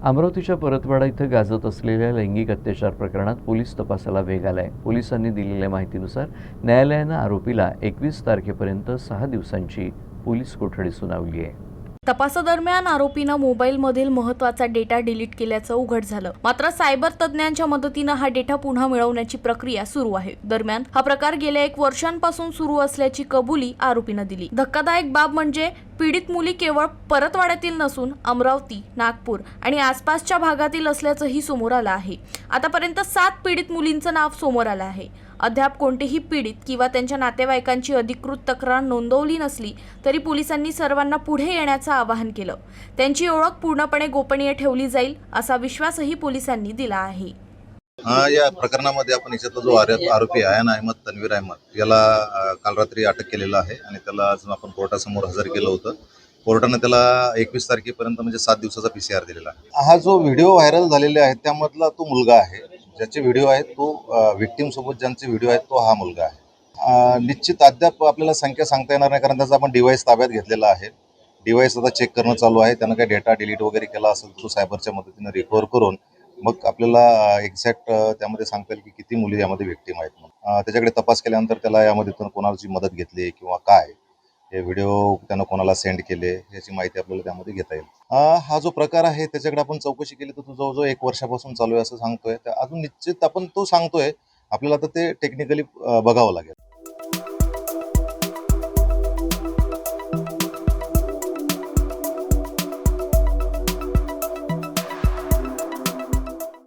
अमरावतीच्या परतवाडा इथं गाजत असलेल्या लैंगिक अत्याचार प्रकरणात पोलीस तपासाला वेग आलाय। पोलिसांनी दिलेल्या माहितीनुसार न्यायालयानं आरोपीला 21 तारखेपर्यंत 6 दिवसांची पोलीस कोठडी सुनावली आहे। तपासादरम्यान आरोपीनं मोबाईलमधील महत्त्वाचा डेटा डिलीट केल्याचं उघड झालं। मात्र सायबर तज्ज्ञांच्या मदतीनं हा डेटा पुन्हा मिळवण्याची प्रक्रिया सुरू आहे। दरम्यान हा प्रकार गेल्या 1 वर्षांपासून सुरू असल्याची कबुली आरोपीनं दिली। धक्कादायक बाब म्हणजे पीडित मुली केवळ परतवाड्यातील नसून अमरावती, नागपूर आणि आसपासच्या भागातील असल्याचंही समोर आलं आहे। आतापर्यंत 7 पीडित मुलींचं नाव समोर आलं आहे। अद्याप कोणतेही पीडित किंवा त्यांच्या नातेवाईकांची अधिकृत तक्रार नोंदवली नसली तरी पोलिसांनी सर्वांना पुढे येण्याचं आवाहन केलं। त्यांची ओळख पूर्णपणे गोपनीय ठेवली जाईल असा विश्वासही पोलिसांनी दिला आहे। या प्रकरणामध्ये आपण याच्यातला जो आरोपी आयन अहमद तन्वीर अहमद याला काल रात्री अटक केलेला आहे आणि त्याला आज आपण कोर्टासमोर हजर केलं होतं। कोर्टाने त्याला 21 तारखेपर्यंत म्हणजे 7 दिवसाचा PCR दिलेला आहे। हा जो व्हिडिओ व्हायरल झालेले आहे त्यामधला तो मुलगा आहे, ज्याचे व्हिडिओ आहेत तो विक्टीम सोबत ज्यांचे व्हिडिओ आहेत तो हा मुलगा आहे। निश्चित अद्याप आपल्याला संख्या सांगता येणार नाही, कारण त्याचा आपण डिव्हाइस ताब्यात घेतलेला आहे। डिव्हाइस आता चेक करणं चालू आहे। त्यानं काही डेटा डिलीट वगैरे केला असेल तो सायबरच्या मदतीने रिकव्हर करून मग आपल्याला एक्झॅक्ट त्यामध्ये सांगता येईल की किती मुली यामध्ये व्हिक्टीम आहेत। त्याच्याकडे तपास केल्यानंतर त्याला यामध्ये कोणाची मदत घेतली किंवा काय, हे व्हिडिओ त्यानं कोणाला सेंड केले याची माहिती आपल्याला त्यामध्ये घेता येईल। हा जो प्रकार आहे त्याच्याकडे आपण चौकशी केली तर तो जवळजवळ 1 वर्षापासून चालू आहे असं सांगतोय। अजून निश्चित आपण तो सांगतोय, आपल्याला आता ते टेक्निकली बघावं लागेल।